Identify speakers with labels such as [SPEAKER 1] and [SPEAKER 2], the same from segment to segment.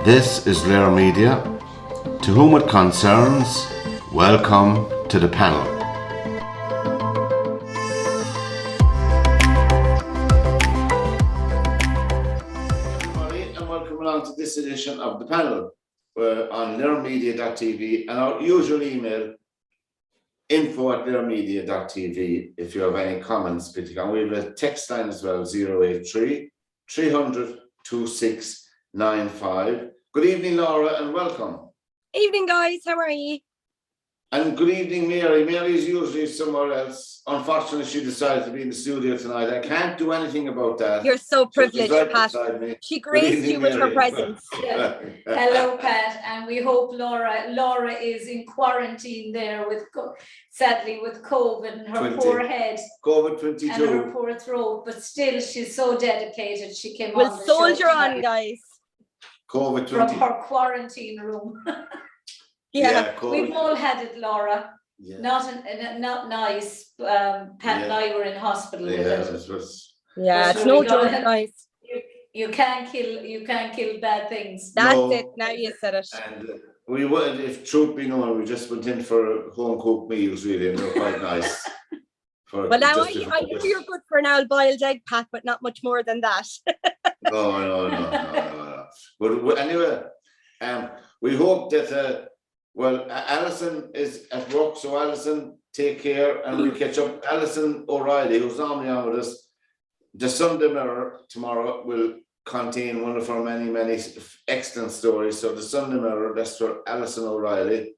[SPEAKER 1] This is LiR Media. To whom it concerns, welcome to the panel. Everybody, and welcome along to this edition of the panel. We're on lirmedia.tv and our usual email info@lirmedia.tv if you have any comments. We have a text line as well, 083 300 2695. Good evening, Laura, and welcome.
[SPEAKER 2] Evening, guys. How are you?
[SPEAKER 1] And good evening, Mary. Mary is usually somewhere else. Unfortunately, she decided to be in the studio tonight. I can't do anything about that.
[SPEAKER 2] You're so privileged,
[SPEAKER 1] right
[SPEAKER 2] Pat. She graced you with her presence.
[SPEAKER 3] Hello, Pat, and we hope Laura is in quarantine there sadly with COVID and her
[SPEAKER 1] 20.
[SPEAKER 3] poor head,
[SPEAKER 1] COVID 22,
[SPEAKER 3] and her poor throat. But still, she's so dedicated. She came
[SPEAKER 2] We'll
[SPEAKER 3] on the
[SPEAKER 2] soldier
[SPEAKER 3] show
[SPEAKER 2] on, guys.
[SPEAKER 1] COVID 20
[SPEAKER 3] from her quarantine room.
[SPEAKER 2] Yeah,
[SPEAKER 3] We've all had it, Laura.
[SPEAKER 1] Yeah.
[SPEAKER 3] Not nice. Pat and I were in hospital with it.
[SPEAKER 2] Yeah, it's no joke, guys.
[SPEAKER 3] You can't kill bad things.
[SPEAKER 2] That's it. Now you said it.
[SPEAKER 1] And we would, if truth be known, we just went in for home cooked meals, really, and they're quite nice.
[SPEAKER 2] Well, now I know you're good for an old boiled egg, Pat, but not much more than that.
[SPEAKER 1] No. But anyway, we hope that. Well, Alison is at work, so Alison, take care, and we'll catch up. Alison O'Reilly, who's normally on with us, the Sunday Mirror tomorrow will contain one of her many excellent stories. So the Sunday Mirror, that's for Alison O'Reilly,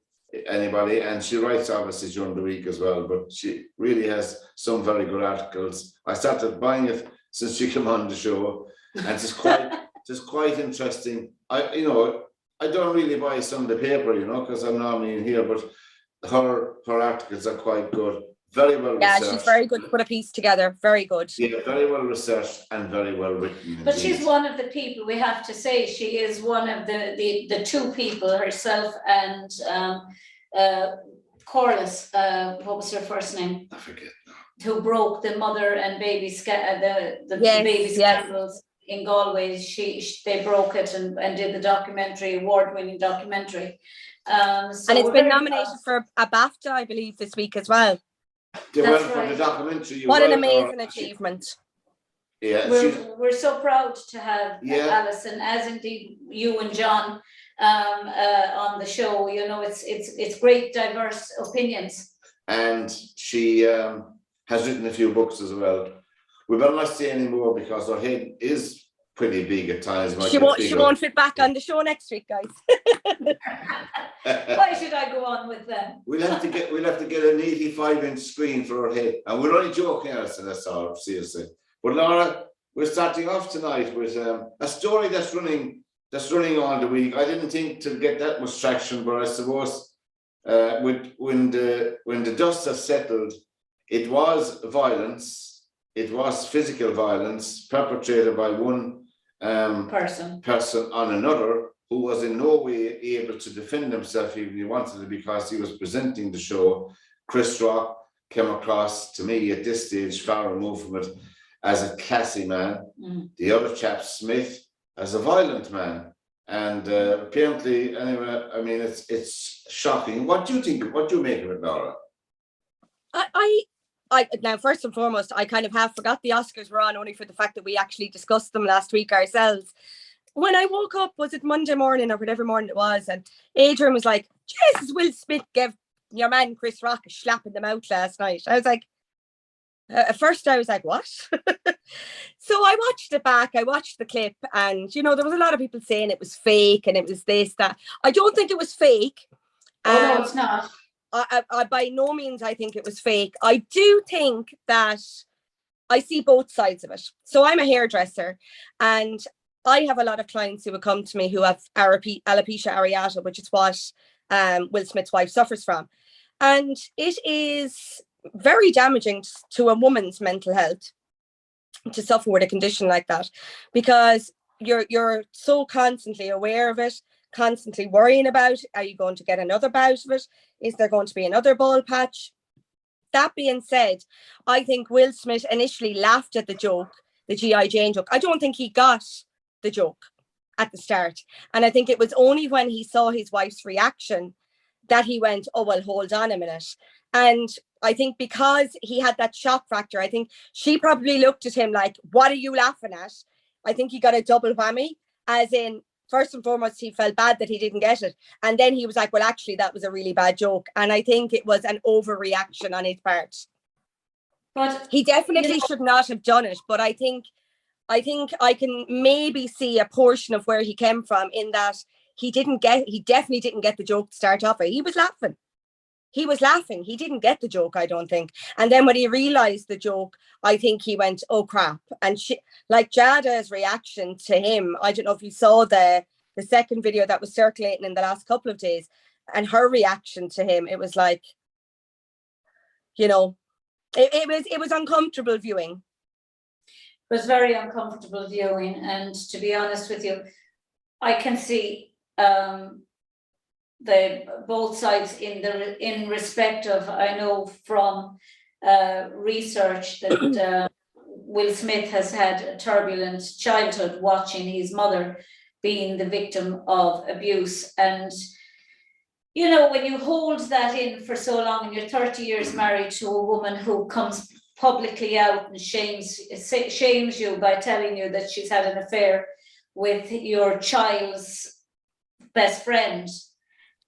[SPEAKER 1] anybody, and she writes obviously during the week as well, but she really has some very good articles. I started buying it since she came on the show, and it's quite interesting. I don't really buy Sunday paper, because I'm normally in here, but her articles are quite good, very well researched.
[SPEAKER 2] Yeah, she's very good to put a piece together, very good.
[SPEAKER 1] Yeah, very well researched and very well written.
[SPEAKER 3] But she's one of the people, we have to say, she is one of the two people, herself and Corliss, what was her first name?
[SPEAKER 1] I forget now.
[SPEAKER 3] Who broke the mother and baby baby scandals. In Galway, they broke it and did the award-winning documentary. And
[SPEAKER 2] it's been nominated for a BAFTA, I believe, this week as well.
[SPEAKER 1] They went for the documentary.
[SPEAKER 2] What an amazing achievement!
[SPEAKER 1] Yeah,
[SPEAKER 3] we're so proud to have Alison, as indeed you and John, on the show. It's great, diverse opinions. And
[SPEAKER 1] she has written a few books as well. We better not say any more because her head is pretty big at times.
[SPEAKER 2] She won't fit back on the show next week, guys.
[SPEAKER 3] Why should I go on with them?
[SPEAKER 1] We'll have to get an 85-inch screen for her head, and we're only joking, Alison. That's all, seriously. But Laura, we're starting off tonight with a story that's running on the week. I didn't think to get that much traction, but I suppose when the dust has settled, it was violence. It was physical violence perpetrated by one person on another who was in no way able to defend himself even if he wanted to, because he was presenting the show. Chris Rock came across to me at this stage, far removed from it, as a classy man. The other chap, Smith, as a violent man. And apparently, anyway, I mean, it's shocking. What do you think? What do you make of it, Laura?
[SPEAKER 2] Now, first and foremost, I kind of half forgot the Oscars were on, only for the fact that we actually discussed them last week ourselves. When I woke up, was it Monday morning or whatever morning it was, and Adrian was like, Jesus, Will Smith gave your man Chris Rock a slap in the mouth last night. I was like, at first I was like, what? So I watched it back, I watched the clip, and, there was a lot of people saying it was fake and it was this, that. I don't think it was fake.
[SPEAKER 3] No, it's not.
[SPEAKER 2] I by no means I think it was fake. I do think that I see both sides of it. So I'm a hairdresser, and I have a lot of clients who would come to me who have alopecia areata, which is what Will Smith's wife suffers from. And it is very damaging to a woman's mental health to suffer with a condition like that, because you're so constantly aware of it, constantly worrying about, are you going to get another bout of it? Is there going to be another ball patch? That being said, I think Will Smith initially laughed at the joke, the G.I. Jane joke. I don't think he got the joke. at the start. And I think it was only when he saw his wife's reaction that he went, oh, well, hold on a minute. And I think because he had that shock factor, I think she probably looked at him like, what are you laughing at? I think he got a double whammy, as in, first and foremost, he felt bad that he didn't get it. And then he was like, well, actually, that was a really bad joke. And I think it was an overreaction on his part. But he definitely should not have done it. But I think I can maybe see a portion of where he came from, in that he definitely didn't get the joke to start off with. He was laughing. He didn't get the joke, I don't think. And then when he realized the joke, I think he went, oh crap. And like Jada's reaction to him, I don't know if you saw the second video that was circulating in the last couple of days, and her reaction to him, it was like, you know, it was uncomfortable viewing.
[SPEAKER 3] It was very uncomfortable viewing, and to be honest with you, I can see the both sides in respect of, I know from research that Will Smith has had a turbulent childhood, watching his mother being the victim of abuse. And you know, when you hold that in for so long, and you're 30 years married to a woman who comes publicly out and shames you by telling you that she's had an affair with your child's best friend,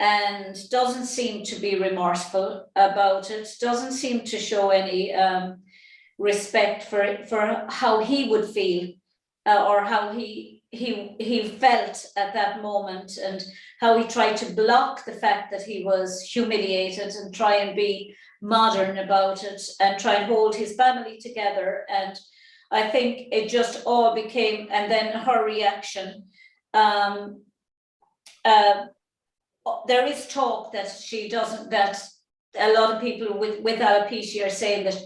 [SPEAKER 3] and doesn't seem to be remorseful about it, doesn't seem to show any respect for how he would feel, or how he felt at that moment, and how he tried to block the fact that he was humiliated, and try and be modern about it, and try and hold his family together. And I think it just all became, and then her reaction, there is talk that she doesn't, that a lot of people with alopecia are saying that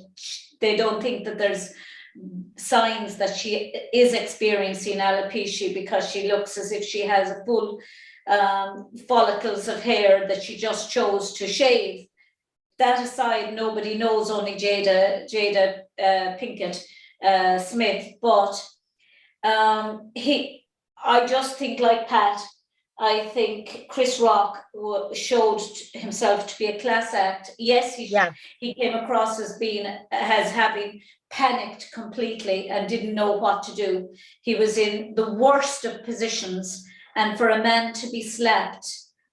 [SPEAKER 3] they don't think that there's signs that she is experiencing alopecia, because she looks as if she has a full follicles of hair that she just chose to shave. That aside, nobody knows, only Jada Pinkett Smith. But I just think, like Pat, I think Chris Rock showed himself to be a class act. Yes, he came across as having panicked completely and didn't know what to do. He was in the worst of positions, and for a man to be slapped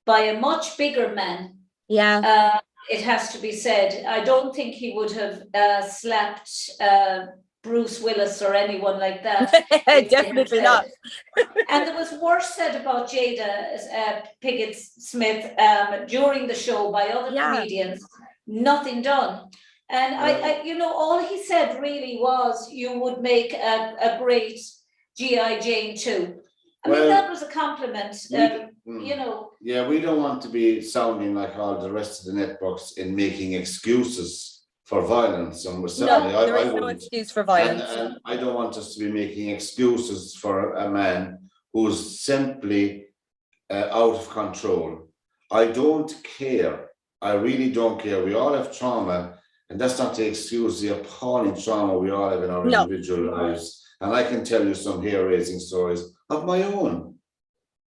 [SPEAKER 3] by a much bigger man, it has to be said, I don't think he would have slapped Bruce Willis or anyone like that.
[SPEAKER 2] Definitely not.
[SPEAKER 3] And there was worse said about Jada Pinkett Smith during the show by other comedians. Nothing done. And I you know, all he said really was, you would make a great G.I. Jane too. I mean, that was a compliment, you know.
[SPEAKER 1] Yeah, we don't want to be sounding like all the rest of the networks in making excuses for violence, and we're certainly,
[SPEAKER 2] there is no excuse for violence.
[SPEAKER 1] And I don't want us to be making excuses for a man who's simply out of control. I don't care. I really don't care. We all have trauma, and that's not to excuse the appalling trauma we all have in our individual lives. And I can tell you some hair-raising stories of my own.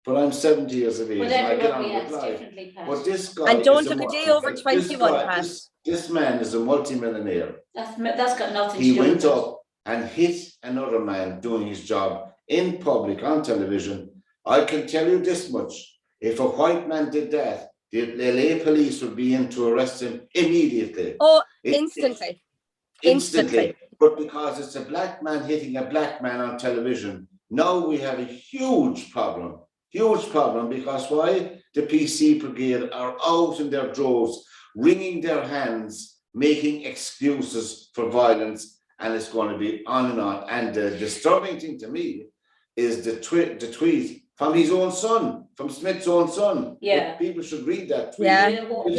[SPEAKER 1] But I'm 70 years of age, and I get on with life. But this guy,
[SPEAKER 2] and don't look a day over 21.
[SPEAKER 1] This man is a multi-millionaire.
[SPEAKER 3] That's got nothing to do with it.
[SPEAKER 1] He went up and hit another man doing his job in public on television. I can tell you this much: if a white man did that, the LA police would be in to arrest him immediately.
[SPEAKER 2] Oh, instantly. Instantly.
[SPEAKER 1] But because it's a black man hitting a black man on television, now we have a huge problem. Huge problem, because why? The PC brigade are out in their droves, wringing their hands, making excuses for violence, and it's going to be on and on. And the disturbing thing to me is the tweet from his own son, from Smith's own son.
[SPEAKER 3] Yeah.
[SPEAKER 1] People should read that tweet.
[SPEAKER 2] Yeah.
[SPEAKER 3] What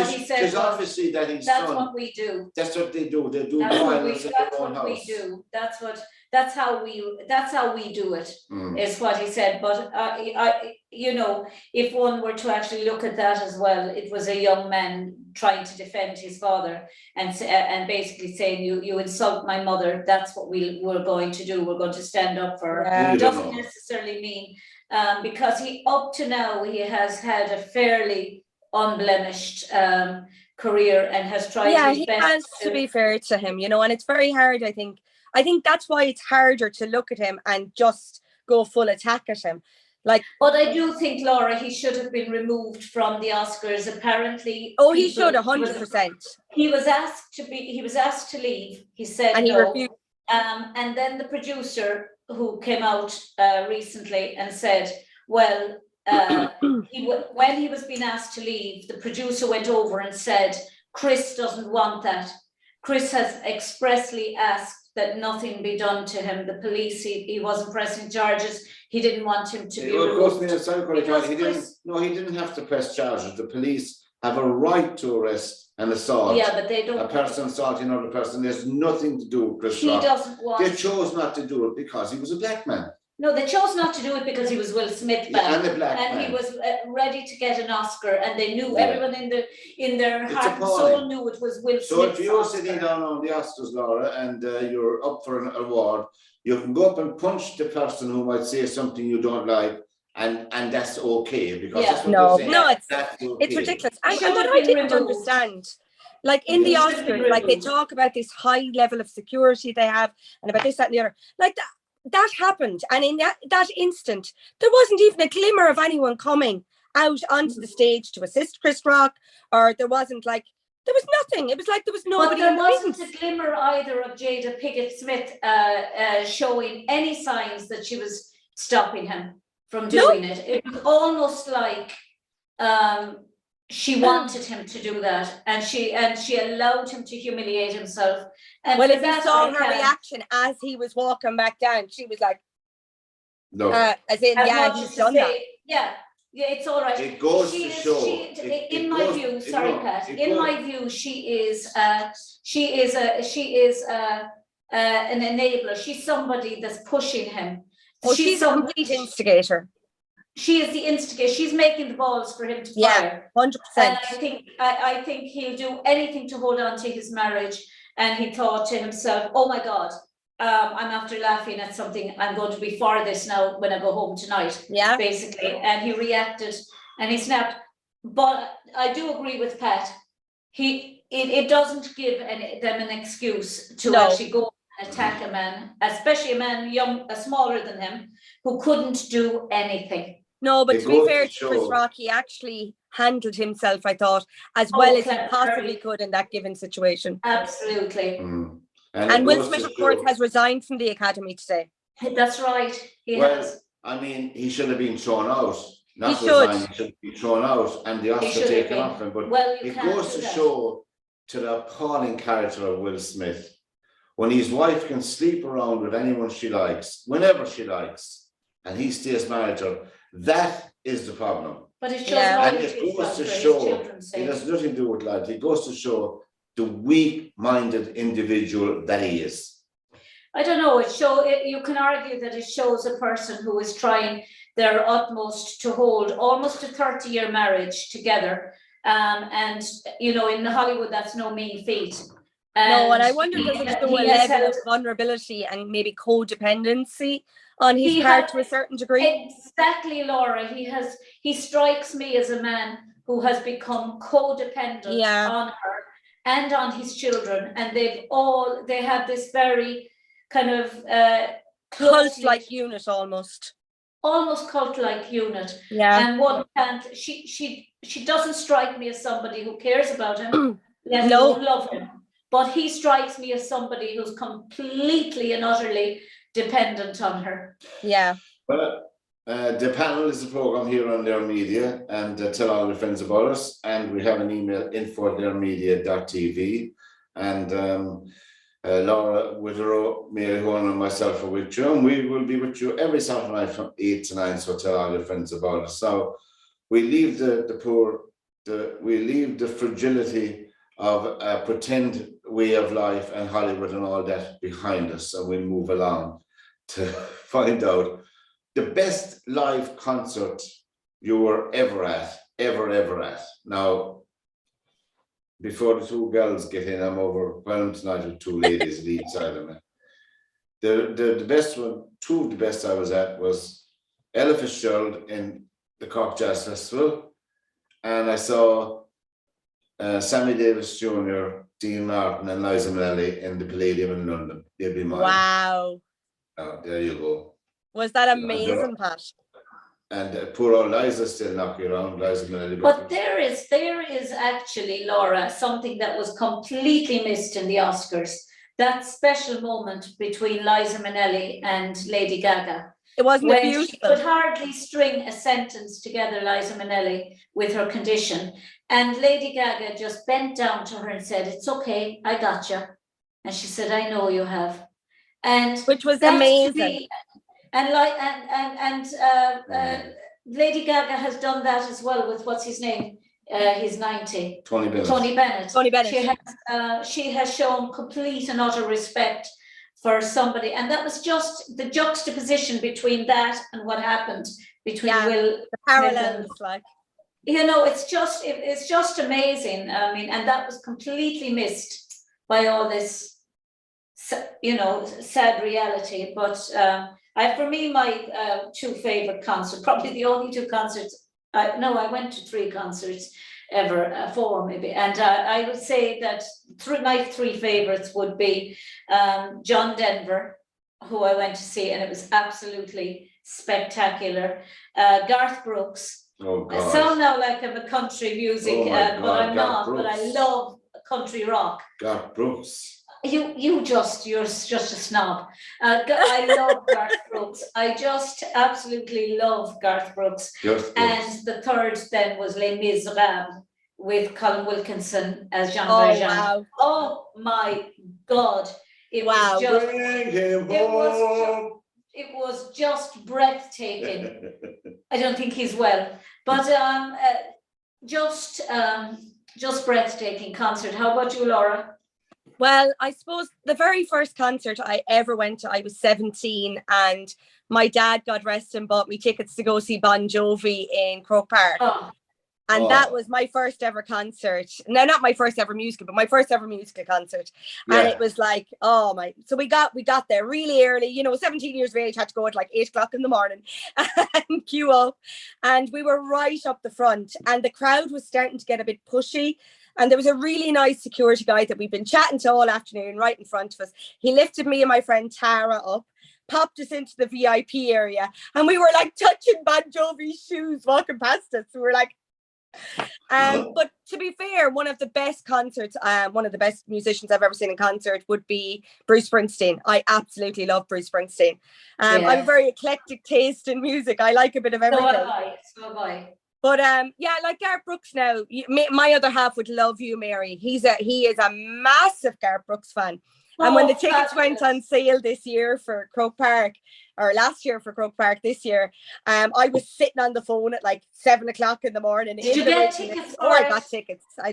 [SPEAKER 3] he said was,
[SPEAKER 1] obviously that his
[SPEAKER 3] that's
[SPEAKER 1] son,
[SPEAKER 3] what we do.
[SPEAKER 1] That's what they do. They do
[SPEAKER 3] violence
[SPEAKER 1] in their own house.
[SPEAKER 3] We do. That's how we do it, is what he said. But I you know, if one were to actually look at that as well, it was a young man trying to defend his father and basically saying, you insult my mother, that's what we're going to do, we're going to stand up for her.
[SPEAKER 2] Yeah.
[SPEAKER 3] Doesn't necessarily mean, because up to now, he has had a fairly unblemished career and has tried
[SPEAKER 2] Yeah,
[SPEAKER 3] his
[SPEAKER 2] he
[SPEAKER 3] best.
[SPEAKER 2] has, to be fair to him, you know, and it's very hard, I think. I think that's why it's harder to look at him and just go full attack at him. Like,
[SPEAKER 3] but I do think, Laura, he should have been removed from the Oscars. Apparently,
[SPEAKER 2] he should 100%.
[SPEAKER 3] He was asked to leave. He said
[SPEAKER 2] And he
[SPEAKER 3] no.
[SPEAKER 2] refused.
[SPEAKER 3] And then the producer, who came out recently and said, well, when he was being asked to leave, the producer went over and said, Chris doesn't want that. Chris has expressly asked that nothing be done to him. The police, he wasn't pressing charges. He didn't want him to be removed.
[SPEAKER 1] He didn't have to press charges. The police have a right to arrest and assault.
[SPEAKER 3] Yeah, but they don't.
[SPEAKER 1] A person assaulting another person. There's nothing to do with Chris
[SPEAKER 3] He
[SPEAKER 1] Rock.
[SPEAKER 3] doesn't want.
[SPEAKER 1] They chose not to do it because he was a black man.
[SPEAKER 3] No, they chose not to do it because he was Will Smith fan,
[SPEAKER 1] and a black man.
[SPEAKER 3] He was ready to get an Oscar, and they knew, everyone in their heart and soul knew it was Will Smith.
[SPEAKER 1] So if you're sitting down on the Oscars, Laura, and you're up for an award, you can go up and punch the person who might say something you don't like, and that's okay, because that's what they're saying.
[SPEAKER 2] It's ridiculous. And what I didn't understand, like in the Oscars, like they talk about this high level of security they have, and about this, that, and the other, like that happened, and in that instant, there wasn't even a glimmer of anyone coming out onto the stage to assist Chris Rock, or there was nothing. It was like there was nobody.
[SPEAKER 3] But there wasn't a glimmer either of Jada Pinkett Smith showing any signs that she was stopping him from doing it. It was almost like she wanted him to do that, and she allowed him to humiliate himself. And
[SPEAKER 2] well, if you saw her reaction as he was walking back down, she was like,
[SPEAKER 1] "No,"
[SPEAKER 2] as in, yeah, he's done that.
[SPEAKER 3] Yeah, it's all right.
[SPEAKER 1] It goes to show.
[SPEAKER 3] In my view, she is an enabler. She's somebody that's pushing him.
[SPEAKER 2] Oh, she's a complete instigator.
[SPEAKER 3] She is the instigator. She's making the balls for him to fire.
[SPEAKER 2] 100%.
[SPEAKER 3] And I think he'll do anything to hold on to his marriage. And he thought to himself, "Oh my God, I'm after laughing at something. I'm going to be for this now when I go home tonight."
[SPEAKER 2] Yeah.
[SPEAKER 3] Basically, and he reacted and he snapped. But I do agree with Pat. It doesn't give them an excuse to actually go and attack a man, especially a man smaller than him, who couldn't do anything.
[SPEAKER 2] No, but to be fair to Chris Rock, he actually handled himself, I thought, as well as he possibly could in that given situation.
[SPEAKER 3] Absolutely.
[SPEAKER 2] And Will Smith, of course, has resigned from the Academy today.
[SPEAKER 3] That's right. He has.
[SPEAKER 1] I mean, he should have been thrown out.
[SPEAKER 2] He should
[SPEAKER 1] be thrown out and the Oscar taken off him. But it goes to show to the appalling character of Will Smith, when his wife can sleep around with anyone she likes, whenever she likes, and he stays married to her. That is the problem.
[SPEAKER 3] But it shows
[SPEAKER 1] and it goes to show, it has nothing to do with loyalty. It goes to show the weak-minded individual that he is.
[SPEAKER 3] I don't know, you can argue that it shows a person who is trying their utmost to hold almost a 30-year marriage together. And, you know, in Hollywood, that's no mean feat.
[SPEAKER 2] And I wonder if there's a level of vulnerability and maybe codependency on his part to a certain degree.
[SPEAKER 3] Exactly, Laura. He strikes me as a man who has become codependent on her and on his children, and they have this very kind of
[SPEAKER 2] cult-like unit almost
[SPEAKER 3] cult-like unit. And one can't. She doesn't strike me as somebody who cares about him. Let alone love him. But he strikes me as somebody who's completely and utterly dependent on her.
[SPEAKER 2] Yeah.
[SPEAKER 1] Well, the panel is a program here on LiR Media, and tell all your friends about us. And we have an email, info@lirmedia.tv. And Laura, Witherow, Mary, Honan, and myself are with you, and we will be with you every Saturday night from 8 to 9. So tell all your friends about us. So we leave we leave the fragility of a pretend way of life and Hollywood and all that behind us, and we'll move along to find out the best live concert you were ever at. Now, before the two girls get in, I'm overwhelmed tonight with two ladies at each side of me. The best one, two of the best I was at was Ella Fitzgerald in the Cork Jazz Festival, and I saw Sammy Davis Jr., Dean Martin, and Liza Minnelli in the Palladium in London. They'd be mine.
[SPEAKER 2] Wow.
[SPEAKER 1] Oh, there you go.
[SPEAKER 2] Was that amazing, Pat?
[SPEAKER 1] And poor old Liza still knocking around, Liza Minnelli.
[SPEAKER 3] But there is actually, Laura, something that was completely missed in the Oscars. That special moment between Liza Minnelli and Lady Gaga.
[SPEAKER 2] It wasn't
[SPEAKER 3] when
[SPEAKER 2] beautiful.
[SPEAKER 3] She could hardly string a sentence together, Liza Minnelli, with her condition. And Lady Gaga just bent down to her and said, "It's okay, I got you." And she said, "I know you have." And
[SPEAKER 2] which was amazing.
[SPEAKER 3] Lady Gaga has done that as well with what's his name? He's 90.
[SPEAKER 1] Tony Bennett.
[SPEAKER 2] Tony Bennett.
[SPEAKER 3] She has shown complete and utter respect for somebody, and that was just the juxtaposition between that and what happened between Will.
[SPEAKER 2] The parallels, like.
[SPEAKER 3] You know, it's just amazing. I mean, and that was completely missed by all this, you know, sad reality. But for me, my two favorite concerts, probably the only two concerts. I went to 3 concerts ever, 4 maybe, and I would say that my 3 favorites would be John Denver, who I went to see, and it was absolutely spectacular. Garth Brooks.
[SPEAKER 1] Oh, God.
[SPEAKER 3] I sound now like I'm a country music, but I'm not.
[SPEAKER 1] Brooks.
[SPEAKER 3] But I love country rock.
[SPEAKER 1] Garth Brooks.
[SPEAKER 3] You're just a snob. I love Garth Brooks. I just absolutely love Garth Brooks. And the third then was Les Miserables with Colin Wilkinson as Jean Valjean.
[SPEAKER 2] Wow.
[SPEAKER 3] Oh my God! It was just breathtaking. I don't think he's well, but just breathtaking concert. How about you, Laura?
[SPEAKER 2] Well, I suppose the very first concert I ever went to, I was 17, and my dad, God rest him, bought me tickets to go see Bon Jovi in Croke Park. And that was my first ever concert. No, not my first ever musical, but my first ever musical concert. Yeah. And it was like, oh my. So we got there really early, you know, 17 years of age, had to go at like 8 o'clock in the morning and queue up. And we were right up the front, and the crowd was starting to get a bit pushy. And there was a really nice security guy that we've been chatting to all afternoon right in front of us. He lifted me and my friend Tara up, popped us into the VIP area, and we were like touching Bon Jovi's shoes walking past us. We were like, but to be fair, one of the best concerts, one of the best musicians I've ever seen in concert would be Bruce Springsteen. I absolutely love Bruce Springsteen. I have a very eclectic taste in music. I like a bit of everything.
[SPEAKER 3] So have I.
[SPEAKER 2] But like Garth Brooks now, my other half would love you, Mary. He is a massive Garth Brooks fan. And when the tickets went on sale this year for Croke Park, or last year for Croke Park, this year, I was sitting on the phone at like 7 o'clock in the morning.
[SPEAKER 3] Did you get tickets?
[SPEAKER 2] I got tickets. I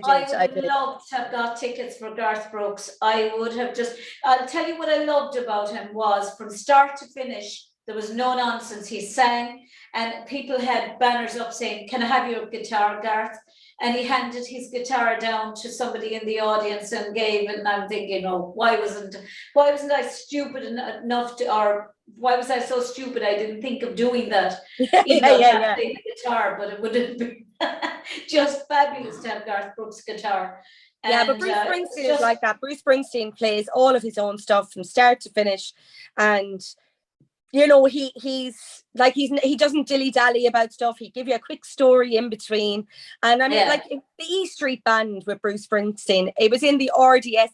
[SPEAKER 3] would love to have got tickets for Garth Brooks. I would have I'll tell you what I loved about him was from start to finish, there was no nonsense. He sang, and people had banners up saying, "Can I have your guitar, Garth?" And he handed his guitar down to somebody in the audience and gave it. And I'm thinking, oh, why wasn't I stupid enough to, or why was I so stupid I didn't think of doing that? Even though I played the guitar, but it would have been just fabulous to have Garth Brooks' guitar.
[SPEAKER 2] And, but Bruce Springsteen is like that. Bruce Springsteen plays all of his own stuff from start to finish, and you know, he doesn't dilly-dally about stuff. He give you a quick story in between. And I mean, like the E Street Band with Bruce Springsteen, it was in the RDS,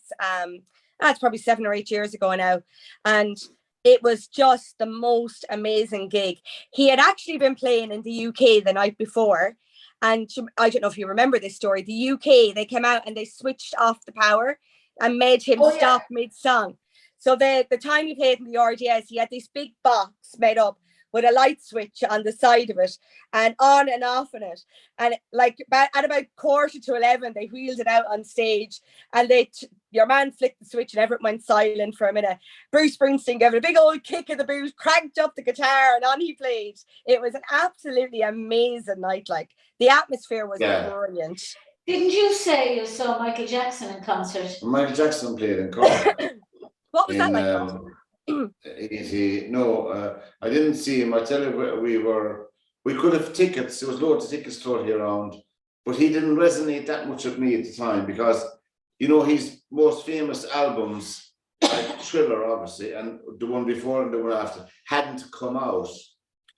[SPEAKER 2] that's probably 7 or 8 years ago now. And it was just the most amazing gig. He had actually been playing in the UK the night before. And I don't know if you remember this story. The UK, they came out and they switched off the power and made him stop mid-song. So the time he played in the RDS, he had this big box made up with a light switch on the side of it and on and off in it. And like at about 11:15, they wheeled it out on stage, and your man flicked the switch and everyone went silent for a minute. Bruce Springsteen gave it a big old kick in the boot, cranked up the guitar, and on he played. It was an absolutely amazing night. Like the atmosphere was brilliant.
[SPEAKER 3] Didn't you say you saw Michael Jackson in concert?
[SPEAKER 1] Michael Jackson played in Cork.
[SPEAKER 2] What was that like?
[SPEAKER 1] I didn't see him. I tell you, we could have tickets. There was loads of tickets floating around, but he didn't resonate that much with me at the time because, you know, his most famous albums, like Thriller, obviously, and the one before and the one after, hadn't come out.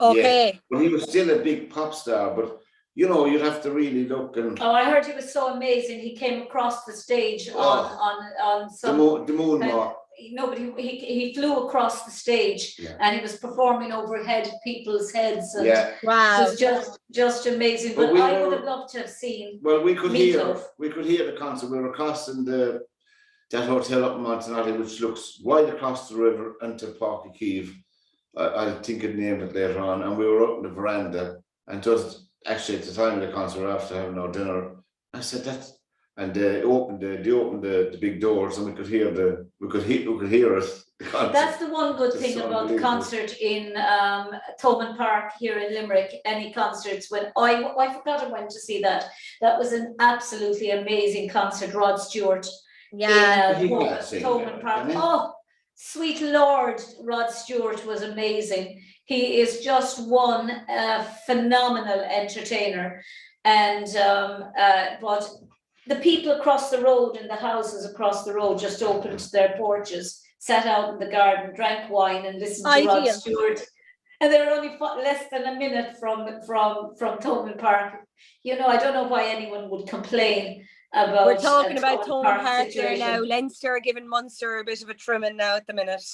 [SPEAKER 2] Okay.
[SPEAKER 1] Yet. But he was still a big pop star. But you know, you'd have to really look and.
[SPEAKER 3] Oh, I heard he was so amazing. He came across the stage on some
[SPEAKER 1] the moonwalk.
[SPEAKER 3] No, but he flew across the stage and he was performing overhead people's heads. And
[SPEAKER 2] Wow.
[SPEAKER 3] it was just amazing. But I would have loved to have seen.
[SPEAKER 1] Well, we could hear the concert. We were crossing that hotel up in Montanati, which looks wide across the river into Páirc Keeve. I think I'd named it later on, and we were up in the veranda, and just actually at the time of the concert, after having our dinner, I said that. And they opened the big doors, and we could hear it.
[SPEAKER 3] That's the one good thing about the concert in Thomond Park here in Limerick. Any concerts when I forgot I went to see that. That was an absolutely amazing concert. Rod Stewart in Thomond Park. Oh, sweet Lord, Rod Stewart was amazing. He is just one phenomenal entertainer, and but. The people across the road and the houses across the road just opened their porches, sat out in the garden, drank wine and listened to Rod Stewart. And they were only less than a minute from Thomond Park. You know, I don't know why anyone would complain about.
[SPEAKER 2] We're talking about Thomond Park
[SPEAKER 3] situation.
[SPEAKER 2] there now. Leinster are giving Munster a bit of a trimming now at the minute.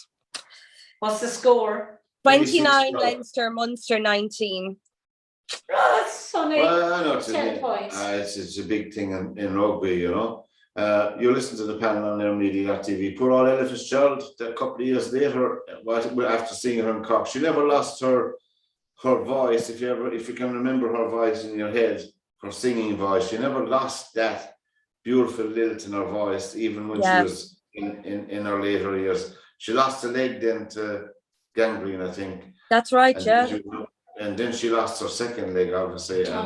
[SPEAKER 3] What's the score?
[SPEAKER 2] 29 Leinster, Munster 19.
[SPEAKER 3] Oh, that's only 10 points.
[SPEAKER 1] It's a big thing in rugby, you know. You listen to the panel on LiR Media TV. Poor old Ella Fitzgerald, a couple of years later, after seeing her in Cork, she never lost her voice. If you can remember her voice in your head, her singing voice, she never lost that beautiful lilt in her voice, even when she was in her later years. She lost a leg then to gangrene, I think.
[SPEAKER 2] That's right,
[SPEAKER 1] And then she lost her second leg, obviously, I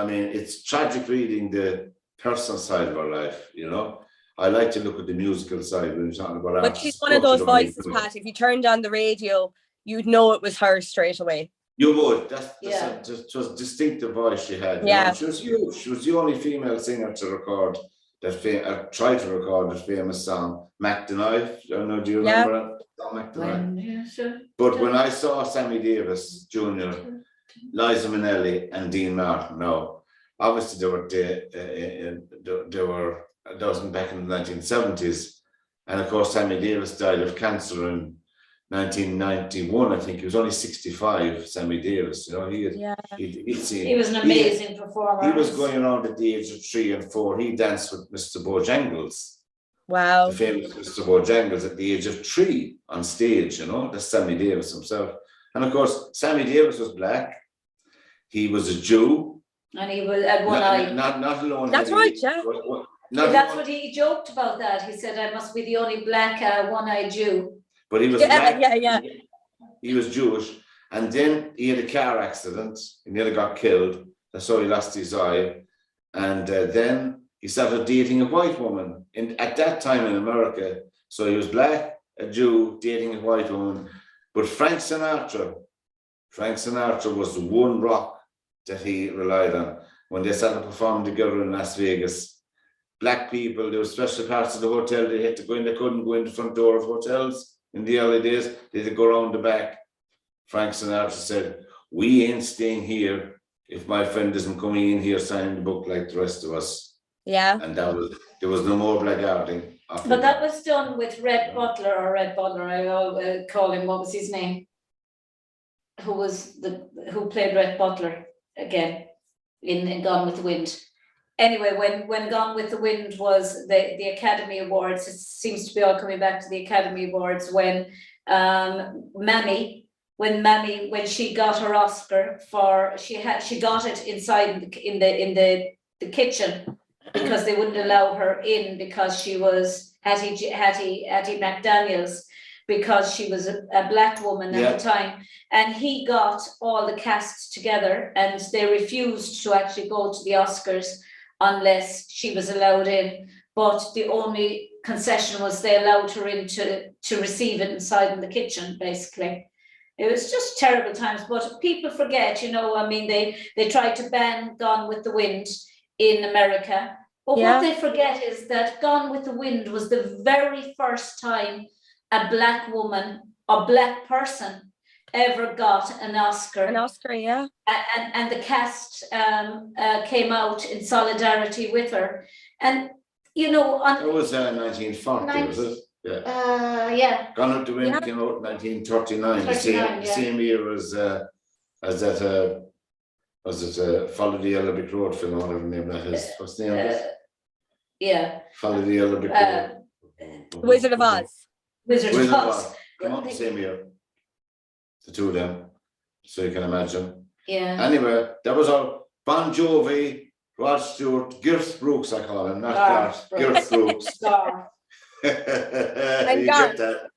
[SPEAKER 1] mean, it's tragic reading the personal side of her life, you know. I like to look at the musical side when you're talking about.
[SPEAKER 2] But she's one of those voices, Pat. If you turned on the radio, you'd know it was her straight away.
[SPEAKER 1] You would. It was a distinctive voice she had.
[SPEAKER 2] Yeah.
[SPEAKER 1] Know? She was huge. She was the only female singer to record try to record the famous song Mac the Knife. I don't know, do you remember that? But when I saw Sammy Davis Jr., Liza Minnelli and Dean Martin, now obviously there were a dozen back in the 1970s, and of course Sammy Davis died of cancer in 1991. I think he was only 65. Sammy Davis, you know, he was an amazing performer. He was going around at the age of 3 and 4. He danced with Mr. Bojangles.
[SPEAKER 2] Wow.
[SPEAKER 1] The famous Mr. Bojangles at the age of 3 on stage, you know, that's Sammy Davis himself. And of course, Sammy Davis was black. He was a Jew.
[SPEAKER 3] And he was at one eye.
[SPEAKER 1] Not alone.
[SPEAKER 2] That's right, yeah.
[SPEAKER 3] That's what he joked about that. He said, I must be the only black one-eyed Jew.
[SPEAKER 1] But he was black.
[SPEAKER 2] Yeah.
[SPEAKER 1] He was Jewish. And then he had a car accident. He nearly got killed. That's how he lost his eye. And then he started dating a white woman at that time in America. So he was black, a Jew, dating a white woman. But Frank Sinatra was the one rock that he relied on. When they started performing together in Las Vegas, black people, there were special parts of the hotel they had to go in. They couldn't go in the front door of hotels in the early days. They had to go around the back. Frank Sinatra said, "We ain't staying here if my friend isn't coming in here signing the book like the rest of us."
[SPEAKER 2] Yeah.
[SPEAKER 1] And there was no more blackguarding.
[SPEAKER 3] But that was done with Red Butler, I call him, what was his name? Who played Red Butler again in Gone with the Wind. Anyway, when Gone with the Wind was the Academy Awards, it seems to be all coming back to the Academy Awards when Mammy, when she got her Oscar she got it inside in the kitchen, because they wouldn't allow her in because she was Hattie McDaniels, because she was a black woman at the time, and he got all the casts together, and they refused to actually go to the Oscars unless she was allowed in. But the only concession was they allowed her in to receive it inside in the kitchen, basically. It was just terrible times, but people forget, you know, I mean, they tried to ban Gone with the Wind in America. But what they forget is that Gone with the Wind was the very first time a black woman, a black person ever got an Oscar.
[SPEAKER 2] An Oscar, yeah.
[SPEAKER 3] And the cast came out in solidarity with her. And, you know,
[SPEAKER 1] it was 1940, was it?
[SPEAKER 3] Yeah.
[SPEAKER 1] Gone with the Wind came out in 1939, the same year as that was it Follow the Yellow Brick Road film, whatever the name that is. What's the name of it?
[SPEAKER 3] Yeah.
[SPEAKER 1] Follow the Yellow Brick Road.
[SPEAKER 2] Wizard of Oz.
[SPEAKER 3] Wizard of Oz.
[SPEAKER 1] Come out the same year. The two of them. So you can imagine.
[SPEAKER 3] Yeah.
[SPEAKER 1] Anyway, that was our Bon Jovi, Rod Stewart, Girth Brooks, I call him, not Garth, Girth Brooks. You get that.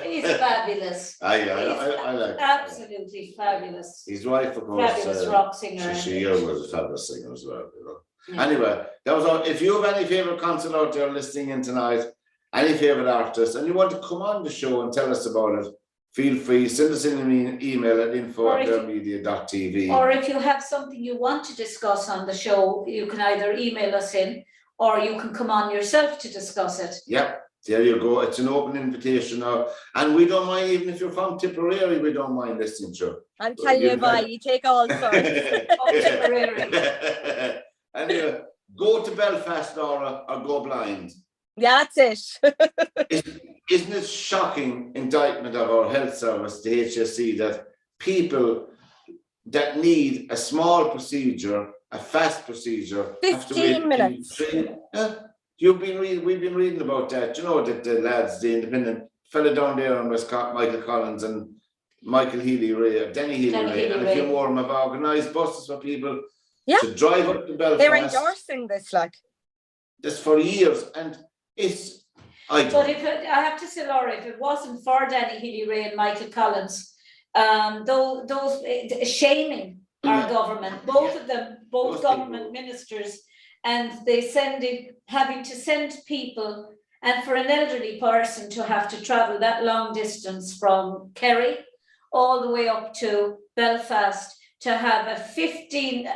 [SPEAKER 3] He's fabulous.
[SPEAKER 1] I like
[SPEAKER 3] absolutely fabulous.
[SPEAKER 1] His wife, of course,
[SPEAKER 3] fabulous rock singer.
[SPEAKER 1] She was a fabulous singer as well, you know. Yeah. Anyway, that was all. If you have any favourite concert out there listening in tonight, any favourite artist, and you want to come on the show and tell us about it, feel free, send us in an email at info@lirmedia.tv.
[SPEAKER 3] Or if you have something you want to discuss on the show, you can either email us in, or you can come on yourself to discuss it.
[SPEAKER 1] Yep, there you go. It's an open invitation now. And we don't mind, even if you're from Tipperary, we don't mind listening to you.
[SPEAKER 2] I'm telling you why, you take all sorts.
[SPEAKER 1] Anyway, go to Belfast, Laura, or go blind.
[SPEAKER 2] Yeah, that's it.
[SPEAKER 1] Isn't it shocking indictment of our health service, the HSE, that people that need a small procedure, a fast procedure,
[SPEAKER 2] 15 minutes.
[SPEAKER 1] We've been reading about that. You know that the lads, the independent fella down there in Westcott, Michael Collins and Michael Healy-Ray, Denny Healy-Ray, and a few more of them have organised buses for people to drive up to Belfast.
[SPEAKER 2] They're endorsing this, like.
[SPEAKER 1] This for years, and it's.
[SPEAKER 3] But I have to say, Laura, if it wasn't for Denny Healy-Ray and Michael Collins, those shaming our government, both of them, both government ministers, and having to send people, and for an elderly person to have to travel that long distance from Kerry all the way up to Belfast to have a 30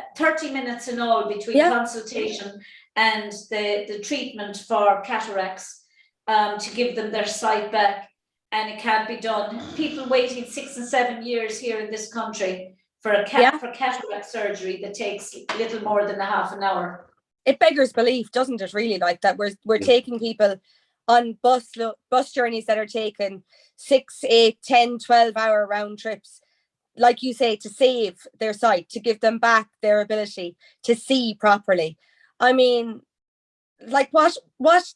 [SPEAKER 3] minutes in all between consultation and the treatment for cataracts, to give them their sight back, and it can't be done. People waiting 6 and 7 years here in this country for for cataract surgery that takes little more than a half an hour.
[SPEAKER 2] It beggars belief, doesn't it? Really, like that we're taking people on bus journeys that are taking 6, 8, 10, 12-hour round trips, like you say, to save their sight, to give them back their ability to see properly. I mean, like what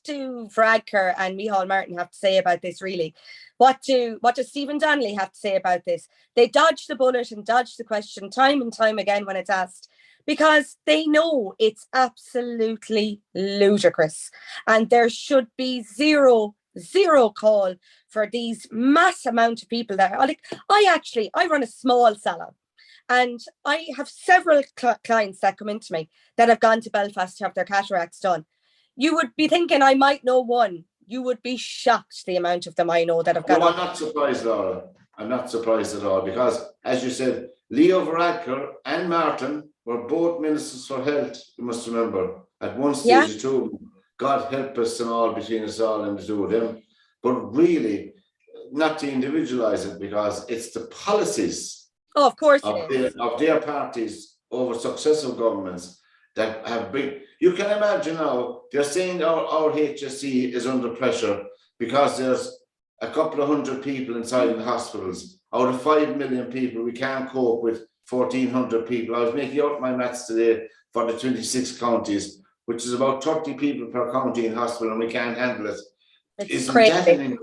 [SPEAKER 2] do Varadkar and Micheál Martin have to say about this, really? What does Stephen Donnelly have to say about this? They dodge the bullet and dodge the question time and time again when it's asked, because they know it's absolutely ludicrous, and there should be zero call for these mass amount of people that are like. I run a small salon, and I have several clients that come into me that have gone to Belfast to have their cataracts done. You would be thinking I might know one. You would be shocked the amount of them I know that have gone.
[SPEAKER 1] No, I'm not surprised, Laura. I'm not surprised at all, because, as you said, Leo Varadkar and Martin were both ministers for health, you must remember, at one stage or two. God help us and all, between us all and the two of them. But really, not to individualise it, because it's the policies
[SPEAKER 2] of course
[SPEAKER 1] of their parties over successive governments that have been. You can imagine now, they're saying our HSE is under pressure because there's a couple of hundred people inside in the hospitals. Out of 5 million people, we can't cope with 1,400 people. I was making out my maths today for the 26 counties, which is about 30 people per county in hospital, and we can't handle it.
[SPEAKER 2] It's crazy.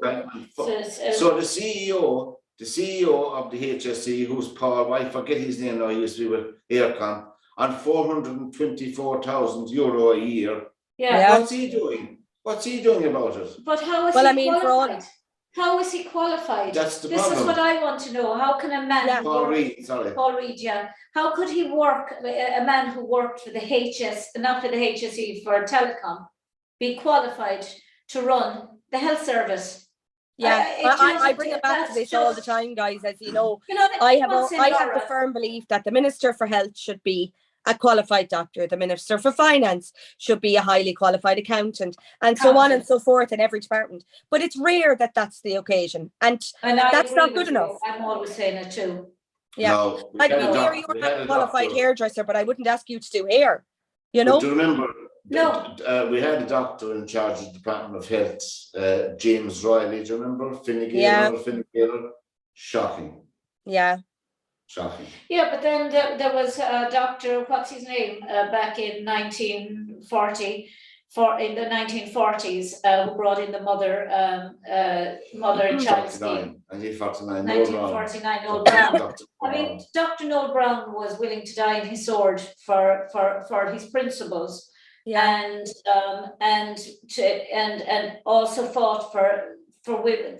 [SPEAKER 1] So the CEO of the HSE, who's Paul, I forget his name now, he used to be with Aircon, on €424,000 a year.
[SPEAKER 3] Yeah.
[SPEAKER 1] What's he doing? What's he doing about it?
[SPEAKER 3] But how is he qualified? How is he qualified?
[SPEAKER 1] That's the
[SPEAKER 3] This
[SPEAKER 1] problem.
[SPEAKER 3] is what I want to know. How can a man
[SPEAKER 2] Yeah.
[SPEAKER 3] who
[SPEAKER 1] Paul
[SPEAKER 3] works-
[SPEAKER 1] Reid, sorry.
[SPEAKER 3] Paul Reid, yeah. How could he work, a man who worked for the not for the HSE, for telecom, be qualified to run the health service?
[SPEAKER 2] Yeah, I bring it back to
[SPEAKER 3] that's
[SPEAKER 2] this all the
[SPEAKER 3] just-
[SPEAKER 2] time, guys. As you know,
[SPEAKER 3] You know,
[SPEAKER 2] I have
[SPEAKER 3] what's in
[SPEAKER 2] I have the
[SPEAKER 3] Laura?
[SPEAKER 2] firm belief that the Minister for Health should be a qualified doctor, the Minister for Finance should be a highly qualified accountant, and so on and so forth in every department. But it's rare that that's the occasion, and
[SPEAKER 3] And I
[SPEAKER 2] that's
[SPEAKER 3] agree
[SPEAKER 2] not
[SPEAKER 3] with
[SPEAKER 2] good
[SPEAKER 3] you.
[SPEAKER 2] enough.
[SPEAKER 3] I'm always saying it too.
[SPEAKER 2] Yeah,
[SPEAKER 1] No, we
[SPEAKER 2] like
[SPEAKER 1] had a
[SPEAKER 2] Mary,
[SPEAKER 1] doc-
[SPEAKER 2] you're
[SPEAKER 1] we
[SPEAKER 2] not
[SPEAKER 1] had
[SPEAKER 2] a
[SPEAKER 1] a
[SPEAKER 2] qualified
[SPEAKER 1] doctor.
[SPEAKER 2] hairdresser, but I wouldn't ask you to do hair. You
[SPEAKER 1] But
[SPEAKER 2] know,
[SPEAKER 1] do you remember?
[SPEAKER 3] No.
[SPEAKER 1] We had a doctor in charge of the Department of Health, James Riley. Do you remember?
[SPEAKER 2] Yeah.
[SPEAKER 1] Finnegaler. Shocking.
[SPEAKER 2] yeah,
[SPEAKER 1] Shocking.
[SPEAKER 3] Yeah, but then there was a doctor, what's his name, back in 1940, in the 1940s, who brought in the mother and child scheme.
[SPEAKER 1] 49, and he 49.
[SPEAKER 3] 1949, Noel Brown.
[SPEAKER 1] Dr.
[SPEAKER 3] I mean, Dr. Noel Brown was willing to die in his sword for his principles,
[SPEAKER 2] yeah,
[SPEAKER 3] and also fought for women,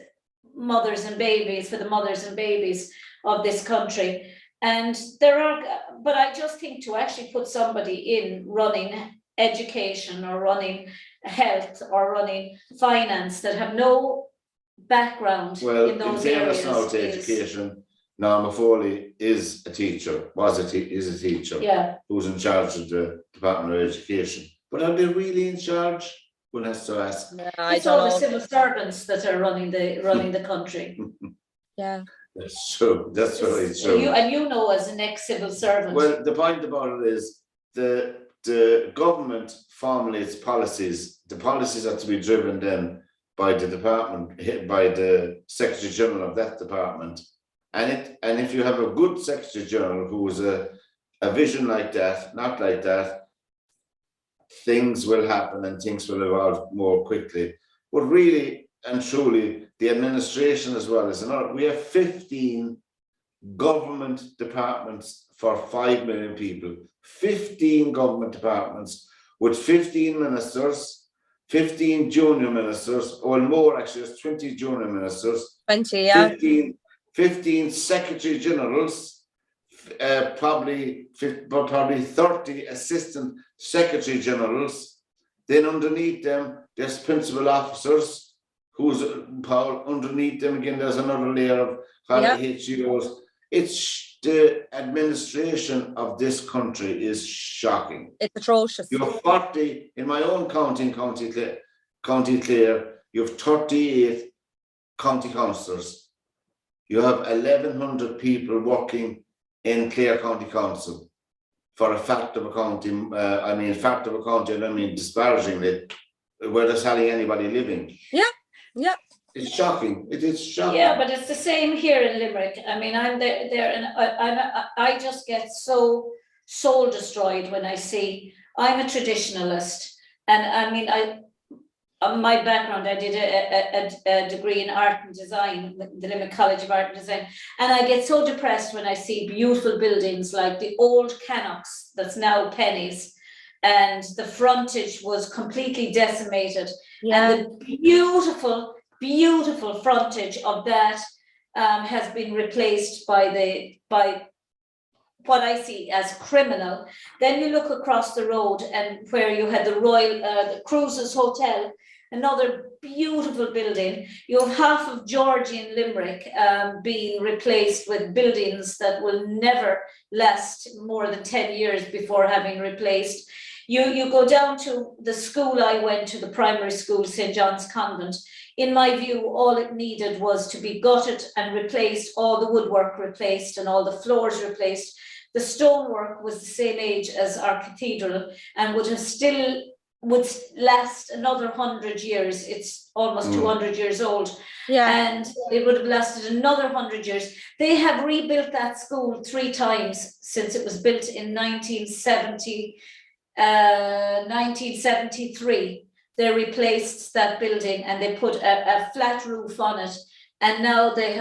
[SPEAKER 3] mothers and babies, for the mothers and babies of this country. And but I just think to actually put somebody in running education or running health or running finance that have no background
[SPEAKER 1] Well,
[SPEAKER 3] in those
[SPEAKER 1] in fairness
[SPEAKER 3] areas
[SPEAKER 1] now to
[SPEAKER 3] is,
[SPEAKER 1] education, Norma Foley is a teacher, is a teacher,
[SPEAKER 3] yeah.
[SPEAKER 1] who's in charge of the Department of Education. But are they really in charge? One has to ask.
[SPEAKER 2] yeah, I
[SPEAKER 3] It's all
[SPEAKER 2] don't
[SPEAKER 3] the
[SPEAKER 2] know.
[SPEAKER 3] civil servants that are running the country.
[SPEAKER 2] Yeah,
[SPEAKER 1] That's true. That's very
[SPEAKER 3] So
[SPEAKER 1] true.
[SPEAKER 3] you know, as an ex-civil servant.
[SPEAKER 1] Well, the point about it is the government formulates policies. The policies are to be driven then by the department, by the Secretary General of that department. And if you have a good Secretary General who is a vision like that, not like that, things will happen and things will evolve more quickly. But really and truly, the administration as well is another. We have 15 government departments for 5 million people. 15 government departments with 15 ministers, 15 junior ministers, or more actually, there's 20 junior ministers,
[SPEAKER 2] 20, yeah.
[SPEAKER 1] 15 secretary generals, probably 30 assistant secretary generals. Then underneath them, there's principal officers, who's Paul, underneath them again, there's another layer of HCOs. It's the administration of this country is shocking.
[SPEAKER 2] It's atrocious.
[SPEAKER 1] You have 40 in my own county, County Clare. You have 38 county councillors. You have 1,100 people working in Clare County Council for a fact of a county. I don't mean disparagingly, where there's hardly anybody living.
[SPEAKER 2] Yeah, yeah.
[SPEAKER 1] It's shocking. It is shocking.
[SPEAKER 3] Yeah, but it's the same here in Limerick. I mean, I'm there and I just get so soul destroyed when I see. I'm a traditionalist, and I mean, my background, I did a degree in art and design, the Limerick College of Art and Design, and I get so depressed when I see beautiful buildings like the old Cannocks that's now Pennies, and the frontage was completely decimated, and the beautiful frontage of that has been replaced by what I see as criminal. Then you look across the road and where you had the Royal the Cruises Hotel, another beautiful building. You have half of Georgian Limerick being replaced with buildings that will never last more than 10 years before having replaced. You go down to the school I went to, the primary school, St. John's Convent. In my view, all it needed was to be gutted and replaced, all the woodwork replaced and all the floors replaced. The stonework was the same age as our cathedral and would last another 100 years. It's almost 200 years old.
[SPEAKER 2] Yeah.
[SPEAKER 3] And it would have lasted another 100 years. They have rebuilt that school 3 times since it was built in 1973. They replaced that building and they put a flat roof on it, and now they've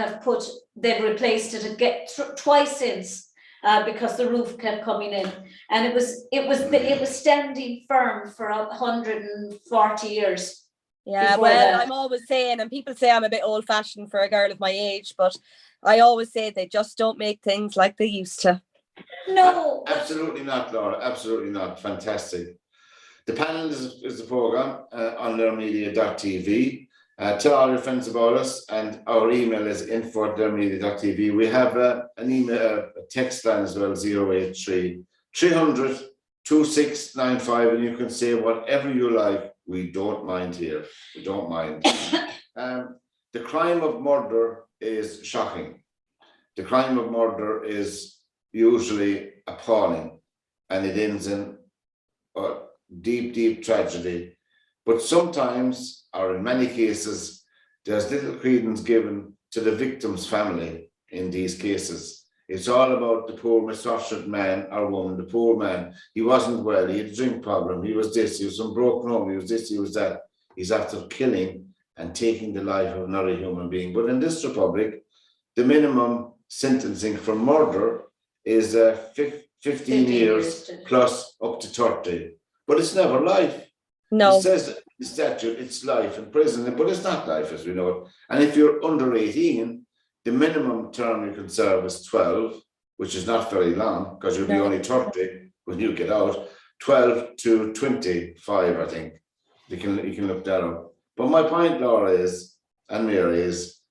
[SPEAKER 3] replaced it again twice since because the roof kept coming in, and it was standing firm for 140 years.
[SPEAKER 2] Yeah,
[SPEAKER 3] before
[SPEAKER 2] well,
[SPEAKER 3] that.
[SPEAKER 2] I'm always saying, and people say I'm a bit old fashioned for a girl of my age, but I always say they just don't make things like they used to.
[SPEAKER 3] No,
[SPEAKER 1] Absolutely not, Laura. Absolutely not. Fantastic. The panel is the program on LiRmedia.tv. Tell all your friends about us, and our email is info@LiRmedia.tv. We have an email, a text line as well, 083 300 2695, and you can say whatever you like. We don't mind here. We don't mind. The crime of murder is shocking. The crime of murder is usually appalling, and it ends in deep, deep tragedy. But sometimes, or in many cases, there's little credence given to the victim's family in these cases. It's all about the poor misfortunate man or woman, the poor man. He wasn't well, he had a drink problem, he was this, he was from broken home, he was this, he was that. He's after killing and taking the life of another human being. But in this republic, the minimum sentencing for murder is 15 years plus up to 30. But it's never life.
[SPEAKER 2] No.
[SPEAKER 1] It says in the statute it's life in prison, but it's not life as we know it. And if you're under 18, the minimum term you can serve is 12, which is not very long because you'll be only 30 when you get out. 12 to 25, I think. You can look that up. But my point, Laura, is, and Mary, is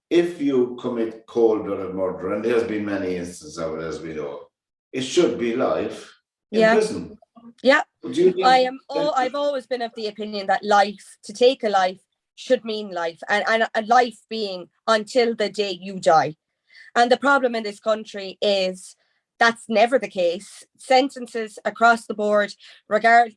[SPEAKER 1] if you commit cold-blooded murder, and there's been many instances of it as we know, it should be life in prison.
[SPEAKER 2] Yeah.
[SPEAKER 1] I've
[SPEAKER 2] always been of the opinion that life, to take a life, should mean life, and a life being until the day you die. And the problem in this country is that's never the case. Sentences across the board,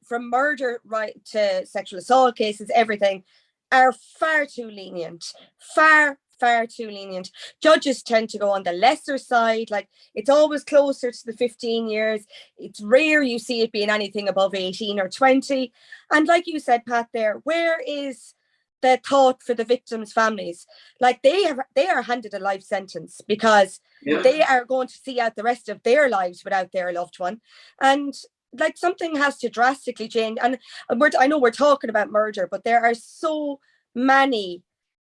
[SPEAKER 2] from murder right to sexual assault cases, everything, are far too lenient. Far too lenient. Judges tend to go on the lesser side. Like, it's always closer to the 15 years. It's rare you see it being anything above 18 or 20. And like you said, Pat, there, where is the thought for the victims' families? Like, they are handed a life sentence because they are going to see out the rest of their lives without their loved one. And like, something has to drastically change. And I know we're talking about murder, but there are so many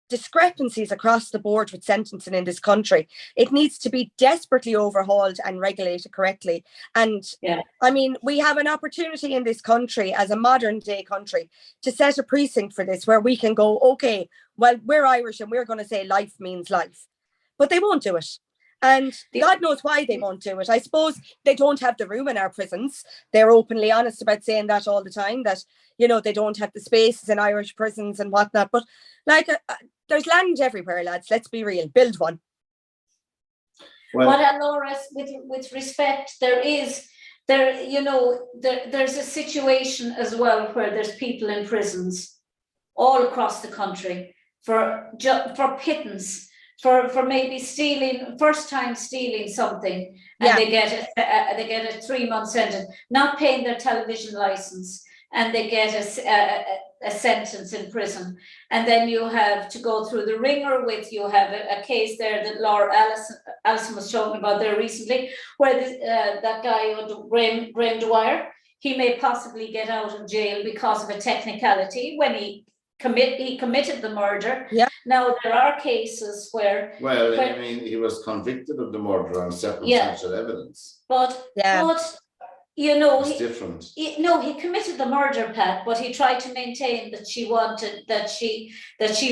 [SPEAKER 2] discrepancies across the board with sentencing in this country. It needs to be desperately overhauled and regulated correctly. And I mean, we have an opportunity in this country as a modern day country to set a precinct for this where we can go, okay, well, we're Irish and we're going to say life means life, but they won't do it. And God knows why they won't do it. I suppose they don't have the room in our prisons. They're openly honest about saying that all the time, that, you know, they don't have the spaces in Irish prisons and whatnot. But like, there's land everywhere, lads. Let's be real. Build one.
[SPEAKER 3] Well, Laura, with respect, there's a situation as well where there's people in prisons all across the country for pittance. For maybe first time stealing something, and they get a 3-month sentence, not paying their television license, and they get a sentence in prison. And then you have to go through the ringer with, you have a case there that Laura Allison was talking about there recently, where that guy, Graham Dwyer, he may possibly get out of jail because of a technicality when he committed the murder. Now there are cases where
[SPEAKER 1] I mean, he was convicted of the murder on circumstantial evidence.
[SPEAKER 3] But you know,
[SPEAKER 1] it's different.
[SPEAKER 3] He committed the murder, Pat, but he tried to maintain that she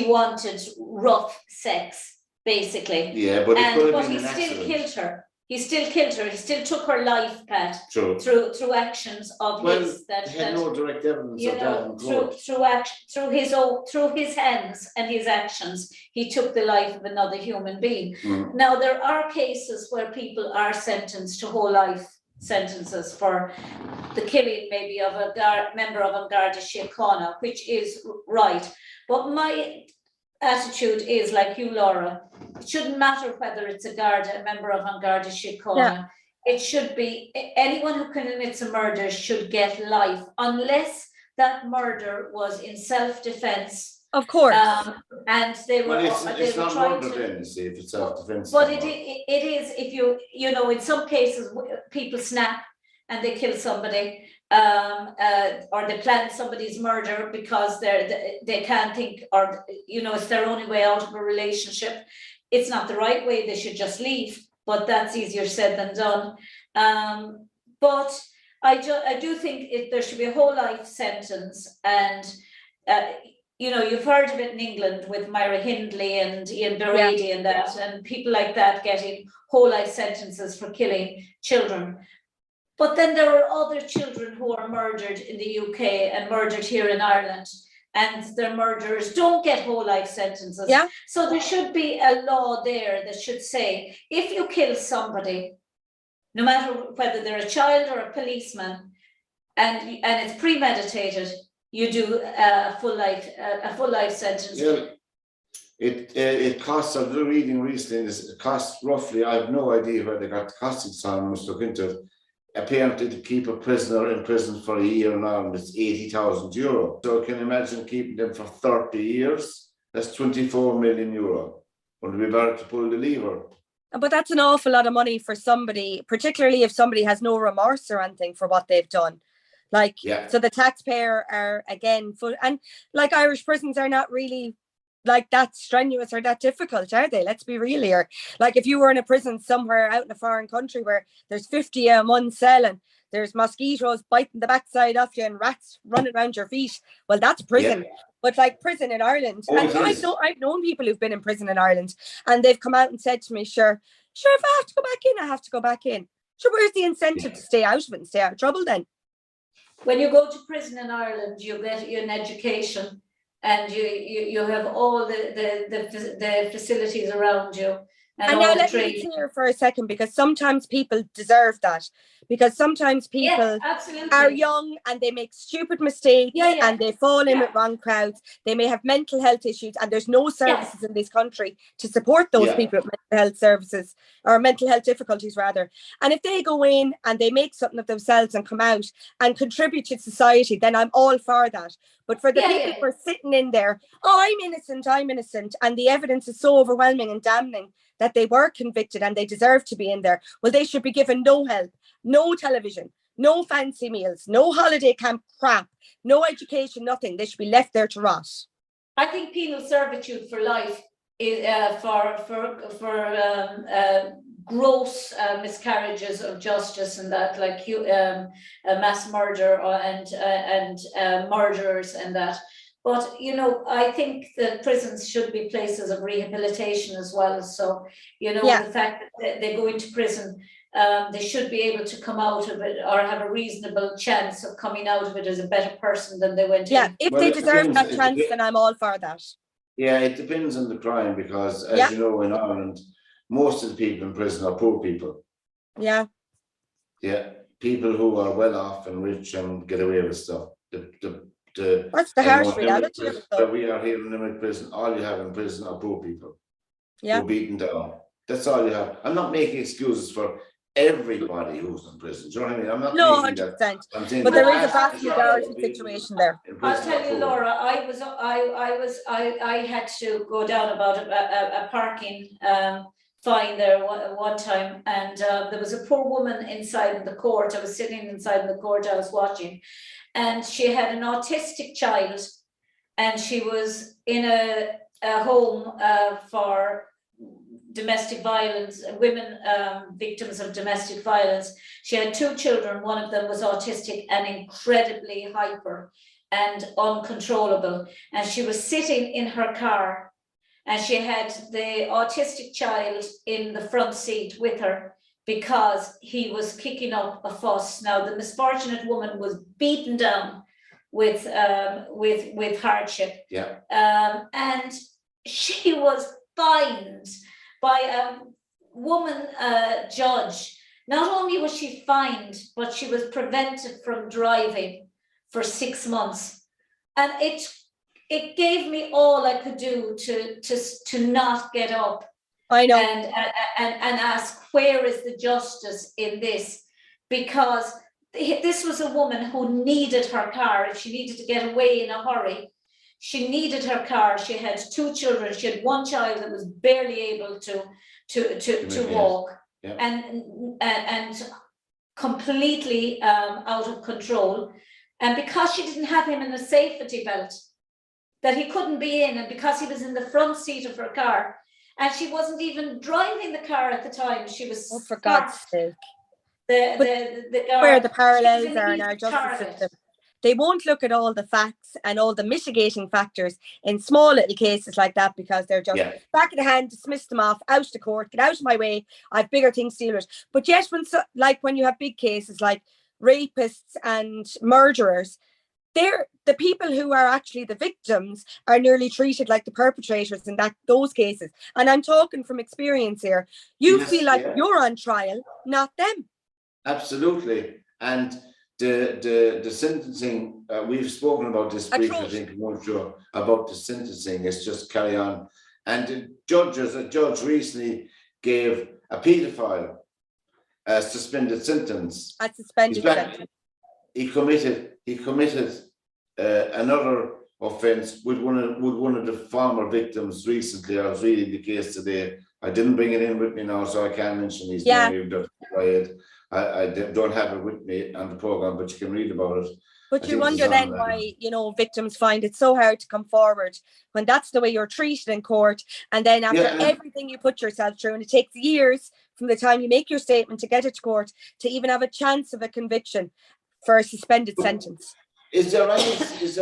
[SPEAKER 3] wanted rough sex, basically.
[SPEAKER 1] Yeah, but
[SPEAKER 3] he still killed her. He still killed her. He still took her life, Pat.
[SPEAKER 1] True.
[SPEAKER 3] Through actions of his
[SPEAKER 1] that he had no direct evidence of that.
[SPEAKER 3] Through his hands and his actions, he took the life of another human being. Now there are cases where people are sentenced to whole life sentences for the killing maybe of a member of An Garda Síochána, which is right. But my attitude is like you, Laura. It shouldn't matter whether it's a member of An Garda Síochána. It should be anyone who commits a murder should get life, unless that murder was in self-defense.
[SPEAKER 2] Of course.
[SPEAKER 3] And they were.
[SPEAKER 1] It's not murder then, you see, if it's self-defense.
[SPEAKER 3] But it is if you know, in some cases people snap and they kill somebody. or they plan somebody's murder because they can't think, or it's their only way out of a relationship. It's not the right way. They should just leave. But that's easier said than done. But I do think there should be a whole life sentence, and you've heard of it in England with Myra Hindley and Ian Brady and that, and people like that getting whole life sentences for killing children. But then there are other children who are murdered in the UK and murdered here in Ireland, and their murderers don't get whole life sentences.
[SPEAKER 2] Yeah.
[SPEAKER 3] So there should be a law there that should say, if you kill somebody, no matter whether they're a child or a policeman, and it's premeditated, you do a full life sentence.
[SPEAKER 1] Yeah. It costs, I was reading recently, it costs roughly, I have no idea where they got the costings from, I must look into it. Apparently, to keep a prisoner in prison for a year in Ireland is €80,000. So can you imagine keeping them for 30 years? That's €24 million. Would we better to pull the lever?
[SPEAKER 2] But that's an awful lot of money for somebody, particularly if somebody has no remorse or anything for what they've done. So the taxpayer are again full, and like Irish prisons are not really like that strenuous or that difficult, are they? Let's be real here. Like if you were in a prison somewhere out in a foreign country where there's 50 in one cell and there's mosquitoes biting the backside off you and rats running around your feet, well, that's prison. Yeah. But like prison in Ireland, and I've known people who've been in prison in Ireland, and they've come out and said to me, sure, if I have to go back in, I have to go back in. Sure, where's the incentive to stay out of it and stay out of trouble then?
[SPEAKER 3] When you go to prison in Ireland, you get an education, and you have all the facilities around you. And
[SPEAKER 2] now let me be clear for a second, because sometimes people deserve that. Because sometimes people are young and they make stupid mistakes and they fall in with wrong crowds. They may have mental health issues, and there's no services in this country to support those people with mental health services, or mental health difficulties rather. And if they go in and they make something of themselves and come out and contribute to society, then I'm all for that. But for the people who are sitting in there, I'm innocent, and the evidence is so overwhelming and damning that they were convicted and they deserve to be in there, well, they should be given no help, no television, no fancy meals, no holiday camp crap, no education, nothing. They should be left there to rot.
[SPEAKER 3] I think penal servitude for life is for gross miscarriages of justice, and that, like mass murder and murderers and that. But, I think that prisons should be places of rehabilitation as well. So, the fact that they go into prison, they should be able to come out of it, or have a reasonable chance of coming out of it as a better person than they went in.
[SPEAKER 2] Yeah, if they deserve that chance, then I'm all for that.
[SPEAKER 1] Yeah, it depends on the crime, because as you know, in Ireland, most of the people in prison are poor people.
[SPEAKER 2] Yeah.
[SPEAKER 1] Yeah, people who are well off and rich and get away with stuff.
[SPEAKER 2] That's the harsh reality of it, though.
[SPEAKER 1] We are here in Limerick prison. All you have in prison are poor people.
[SPEAKER 2] Yeah.
[SPEAKER 1] Who are beaten down. That's all you have. I'm not making excuses for everybody who's in prison. Do you know what I mean? I'm not.
[SPEAKER 2] No, 100%. But there is a vast majority situation there.
[SPEAKER 3] I'll tell you, Laura. I had to go down about a parking fine there one time, and there was a poor woman inside the court. I was sitting inside the court. I was watching. And she had an autistic child, and she was in a home for domestic violence, women victims of domestic violence. She had 2 children. One of them was autistic and incredibly hyper and uncontrollable. And she was sitting in her car, and she had the autistic child in the front seat with her, because he was kicking up a fuss. Now, the misfortunate woman was beaten down with hardship. Yeah. And she was fined by a woman judge. Not only was she fined, but she was prevented from driving for 6 months. And it gave me all I could do to not get up.
[SPEAKER 2] I know.
[SPEAKER 3] And ask, where is the justice in this? Because this was a woman who needed her car. If she needed to get away in a hurry, she needed her car. She had 2 children. She had 1 child that was barely able to walk. Yeah. And completely out of control. And because she didn't have him in a safety belt, that he couldn't be in, and because he was in the front seat of her car, and she wasn't even driving the car at the time, she was
[SPEAKER 2] Oh, for God's
[SPEAKER 3] parked.
[SPEAKER 2] sake.
[SPEAKER 3] The
[SPEAKER 2] Where the
[SPEAKER 3] guard,
[SPEAKER 2] parallels
[SPEAKER 3] she was an
[SPEAKER 2] are in
[SPEAKER 3] easy
[SPEAKER 2] our justice
[SPEAKER 3] target.
[SPEAKER 2] system. They won't look at all the facts and all the mitigating factors in small little cases like that, because they're just back of the hand, dismiss them off, out to court, get out of my way, I have bigger things to deal with. But yet when you have big cases like rapists and murderers, they're the people who are actually the victims are nearly treated like the perpetrators in those cases. And I'm talking from experience here. You feel like you're on trial, not them.
[SPEAKER 1] Absolutely. And the sentencing, we've spoken about this briefly, I think, I'm sure, about the sentencing. It's just carry on. And a judge recently gave a paedophile a suspended sentence.
[SPEAKER 2] A suspended sentence.
[SPEAKER 1] He committed another offence with one of the former victims recently. I was reading the case today. I didn't bring it in with me now, so I can't mention his name. I don't have it with me on the program, but you can read about it.
[SPEAKER 2] But you wonder then why, victims find it so hard to come forward when that's the way you're treated in court. And then after everything you put yourself through, and it takes years from the time you make your statement to get it to court to even have a chance of a conviction for a suspended sentence.
[SPEAKER 1] Is there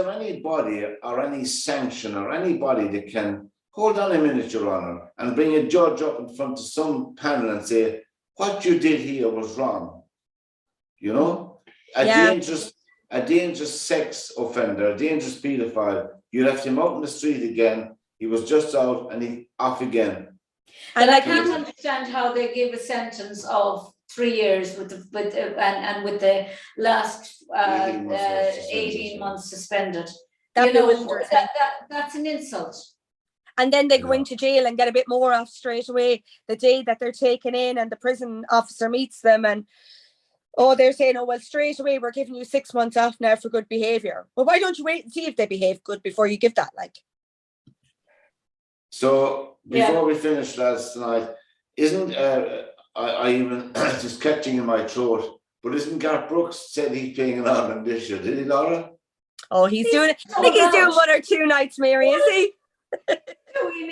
[SPEAKER 1] anybody or any sanction or anybody that can hold on a minute, Your Honour, and bring a judge up in front of some panel and say, what you did here was wrong? A dangerous sex offender, a dangerous paedophile, you left him out in the street again, he was just out and he off again.
[SPEAKER 3] And I can't understand how they give a sentence of 3 years with the last 18 months suspended. That's an insult.
[SPEAKER 2] And then they go into jail and get a bit more off straight away the day that they're taken in and the prison officer meets them, and they're saying, straight away we're giving you 6 months off now for good behaviour. Well, why don't you wait and see if they behave good before you give that?
[SPEAKER 1] So before we finish, lads, tonight, isn't I even just catching in my throat, but isn't Garth Brooks said he's playing an Ireland this year? Did he, Laura?
[SPEAKER 2] Oh, he's doing it. I think he's doing 1 or 2 nights, Mary, is he?
[SPEAKER 1] When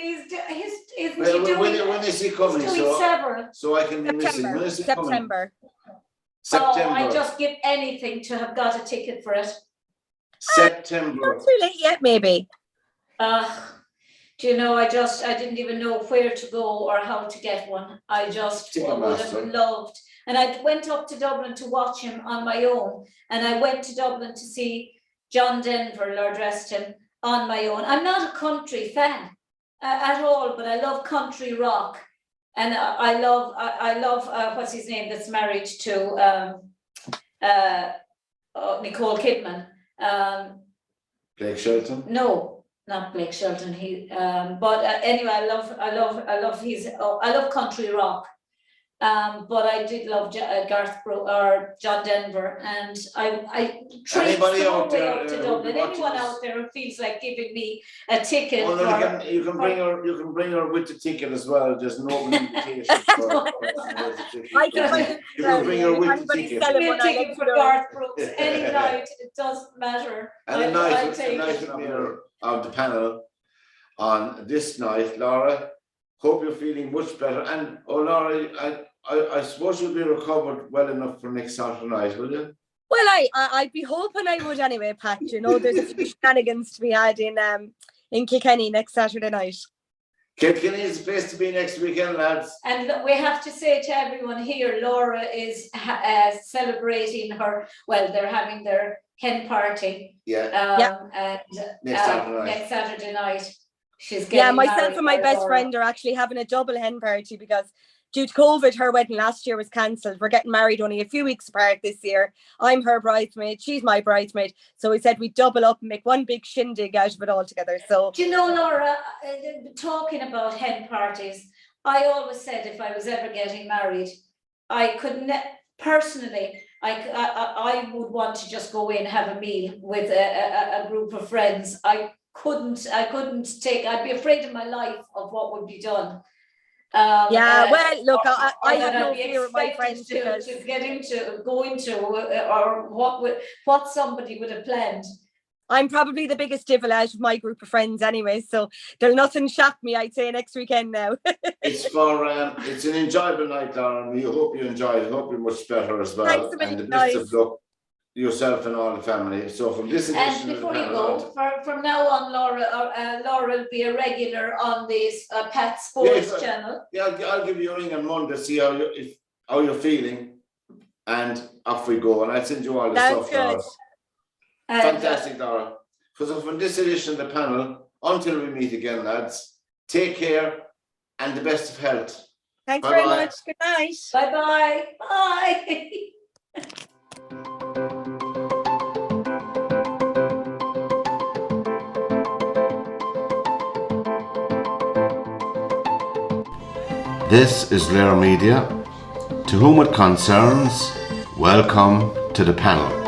[SPEAKER 1] is he coming? So I can be missing.
[SPEAKER 2] September.
[SPEAKER 3] Oh, I just give anything to have got a ticket for it.
[SPEAKER 1] September.
[SPEAKER 2] Not too late yet, maybe.
[SPEAKER 3] Do you know, I didn't even know where to go or how to get one. I just would have loved. And I went up to Dublin to watch him on my own. And I went to Dublin to see John Denver, Lord rest him, on my own. I'm not a country fan at all, but I love country rock. And I love what's his name that's married to Nicole Kidman.
[SPEAKER 1] Blake Shelton?
[SPEAKER 3] No, not Blake Shelton. Anyway, I love country rock. But I did love Garth Brooks or John Denver, and I traced all the way up to Dublin. Anyone out there who feels like giving me a ticket?
[SPEAKER 1] You can bring her with the ticket as well. There's no invitation.
[SPEAKER 2] I
[SPEAKER 1] can bring her with the ticket.
[SPEAKER 3] Give me a ticket for Garth Brooks any night. It doesn't matter.
[SPEAKER 1] And the night of the panel on this night, Laura. Hope you're feeling much better. And Laura, I suppose you'll be recovered well enough for next Saturday night, will you?
[SPEAKER 2] Well, I'd be hoping I would anyway, Pat. There's a few shenanigans to be had in Kilkenny next Saturday night.
[SPEAKER 1] Kilkenny is the place to be next weekend, lads.
[SPEAKER 3] And we have to say to everyone here, Laura is celebrating they're having their hen party. And next Saturday night.
[SPEAKER 2] Myself and my best friend are actually having a double hen party because due to COVID, her wedding last year was cancelled. We're getting married only a few weeks apart this year. I'm her bridesmaid, she's my bridesmaid. So we said we'd double up and make one big shindig out of it all together. So
[SPEAKER 3] do you know, Laura, talking about hen parties, I always said if I was ever getting married, I couldn't personally. I would want to just go in and have a meal with a group of friends. I couldn't take, I'd be afraid of my life of what would be done.
[SPEAKER 2] Yeah, well, look, I
[SPEAKER 3] or
[SPEAKER 2] have
[SPEAKER 3] that
[SPEAKER 2] no
[SPEAKER 3] I'd be
[SPEAKER 2] fear with my
[SPEAKER 3] expected
[SPEAKER 2] friends because
[SPEAKER 3] to get into, go into, or what somebody would have planned.
[SPEAKER 2] I'm probably the biggest devil out of my group of friends anyway, so there'll nothing shock me, I'd say, next weekend now.
[SPEAKER 1] It's an enjoyable night, Lauren. We hope you enjoyed it. Hope you're much better as well.
[SPEAKER 2] Thanks a
[SPEAKER 1] And
[SPEAKER 2] million,
[SPEAKER 1] the best
[SPEAKER 2] guys.
[SPEAKER 1] of luck, yourself and all the family. So from this
[SPEAKER 3] And
[SPEAKER 1] edition of the
[SPEAKER 3] before you
[SPEAKER 1] panel
[SPEAKER 3] go, from now on, Laura will be a regular on this Pat Sports channel.
[SPEAKER 1] Yeah, I'll give you a ring on Monday, see how you're feeling, and off we go. And I'll send you all the stuff, Laura. Fantastic, Laura. So from this edition of the panel, until we meet again, lads, take care and the best of health.
[SPEAKER 2] Thanks very much. Good night.
[SPEAKER 3] Bye-bye. Bye.
[SPEAKER 1] This is LiR Media. To whom it concerns, welcome to the panel.